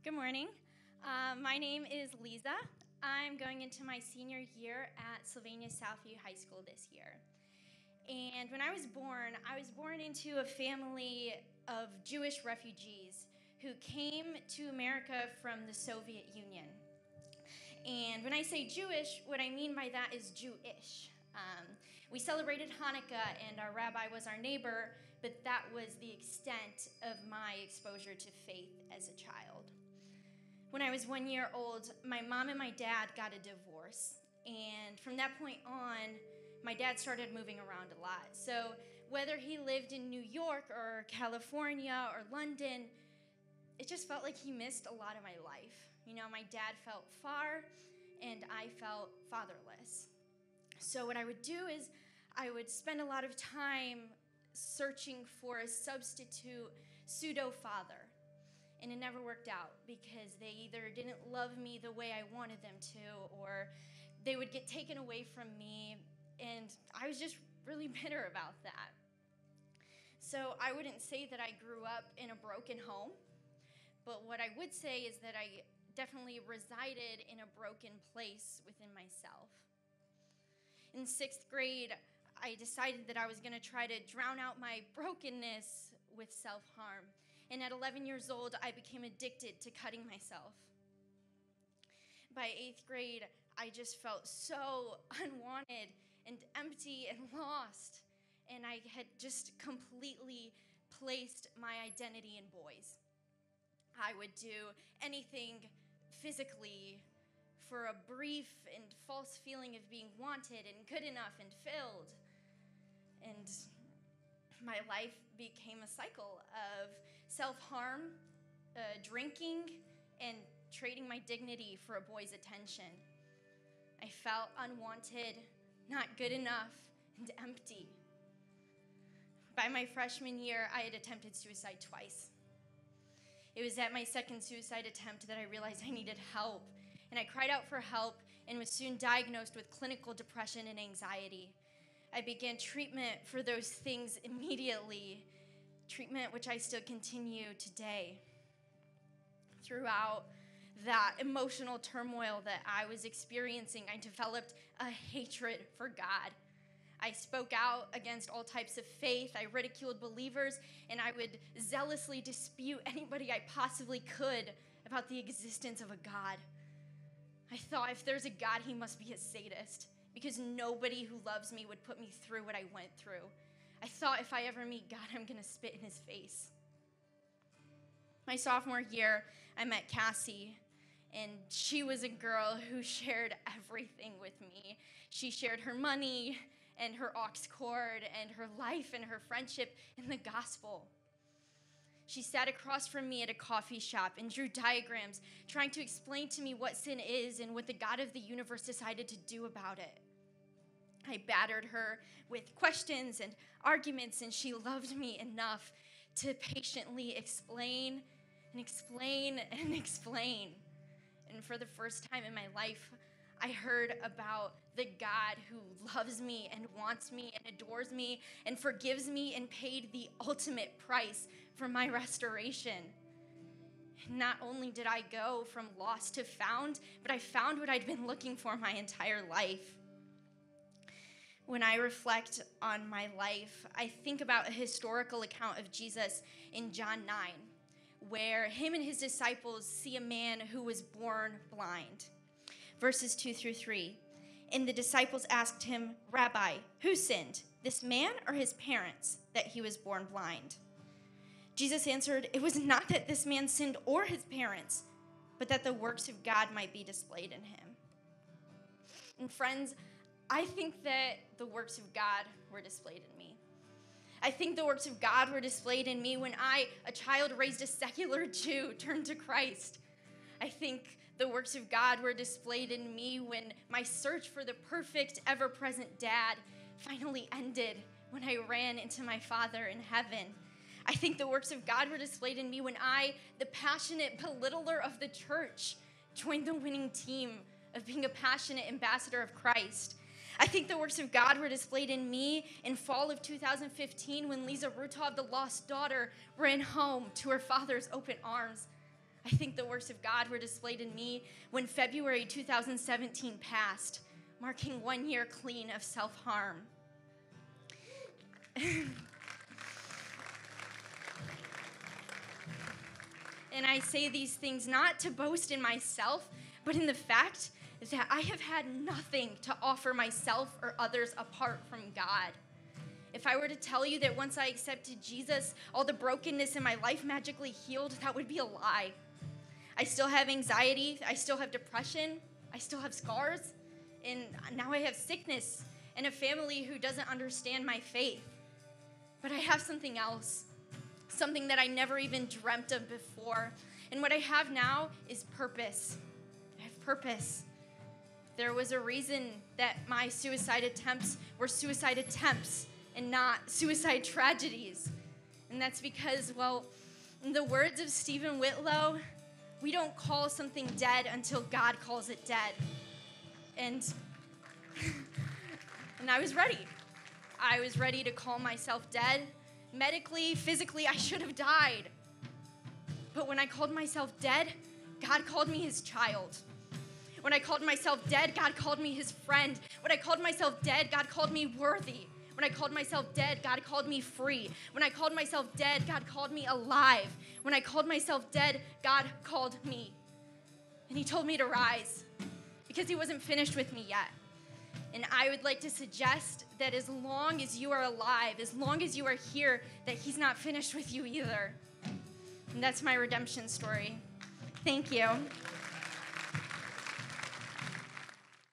Good morning. My name is Liza. I'm going into my senior year at Sylvania Southview High School this year. And when I was born into a family of Jewish refugees who came to America from the Soviet Union. And when I say Jewish, what I mean by that is Jewish. We celebrated Hanukkah, and our rabbi was our neighbor, but that was the extent of my exposure to faith as a child. When I was 1 year old, my mom and my dad got a divorce, and from that point on, my dad started moving around a lot. So whether he lived in New York or California or London, it just felt like he missed a lot of my life. You know, my dad felt far, and I felt fatherless. So what I would do is I would spend a lot of time searching for a substitute pseudo-father. And it never worked out because they either didn't love me the way I wanted them to, or they would get taken away from me, and I was just really bitter about that. So I wouldn't say that I grew up in a broken home, but what I would say is that I definitely resided in a broken place within myself. In 6th grade, I decided that I was going to try to drown out my brokenness with self-harm. And at 11 years old, I became addicted to cutting myself. By 8th grade, I just felt so unwanted and empty and lost. And I had just completely placed my identity in boys. I would do anything physically for a brief and false feeling of being wanted and good enough and filled. And my life became a cycle of self-harm, drinking, and trading my dignity for a boy's attention. I felt unwanted, not good enough, and empty. By my freshman year, I had attempted suicide twice. It was at my second suicide attempt that I realized I needed help, and I cried out for help and was soon diagnosed with clinical depression and anxiety. I began treatment for those things immediately, treatment which I still continue today. Throughout that emotional turmoil that I was experiencing, I developed a hatred for God. I spoke out against all types of faith. I ridiculed believers, and I would zealously dispute anybody I possibly could about the existence of a God. I thought, if there's a God, he must be a sadist, because nobody who loves me would put me through what I went through. I thought, if I ever meet God, I'm going to spit in his face. My sophomore year, I met Cassie, and she was a girl who shared everything with me. She shared her money and her aux cord and her life and her friendship in the gospel. She sat across from me at a coffee shop and drew diagrams, trying to explain to me what sin is and what the God of the universe decided to do about it. I battered her with questions and arguments, and she loved me enough to patiently explain and explain and explain. And for the first time in my life, I heard about the God who loves me and wants me and adores me and forgives me and paid the ultimate price for my restoration. Not only did I go from lost to found, but I found what I'd been looking for my entire life. When I reflect on my life, I think about a historical account of Jesus in John 9, where him and his disciples see a man who was born blind. Verses 2-3. And the disciples asked him, "Rabbi, who sinned, this man or his parents, that he was born blind?" Jesus answered, "It was not that this man sinned or his parents, but that the works of God might be displayed in him." And friends, I think that the works of God were displayed in me. I think the works of God were displayed in me when I, a child raised a secular Jew, turned to Christ. I think the works of God were displayed in me when my search for the perfect, ever-present dad finally ended when I ran into my Father in heaven. I think the works of God were displayed in me when I, the passionate belittler of the church, joined the winning team of being a passionate ambassador of Christ. I think the works of God were displayed in me in fall of 2015 when Liza, the lost daughter, ran home to her father's open arms. I think the works of God were displayed in me when February 2017 passed, marking 1 year clean of self-harm. And I say these things not to boast in myself, but in the fact that I have had nothing to offer myself or others apart from God. If I were to tell you that once I accepted Jesus, all the brokenness in my life magically healed, that would be a lie. I still have anxiety, I still have depression, I still have scars, and now I have sickness and a family who doesn't understand my faith. But I have something else, something that I never even dreamt of before. And what I have now is purpose. I have purpose. There was a reason that my suicide attempts were suicide attempts and not suicide tragedies. And that's because, well, in the words of Stephen Whitlow, we don't call something dead until God calls it dead. And I was ready. I was ready to call myself dead. Medically, physically, I should have died. But when I called myself dead, God called me his child. When I called myself dead, God called me his friend. When I called myself dead, God called me worthy. When I called myself dead, God called me free. When I called myself dead, God called me alive. When I called myself dead, God called me. And he told me to rise because he wasn't finished with me yet. And I would like to suggest that as long as you are alive, as long as you are here, that he's not finished with you either. And that's my redemption story. Thank you.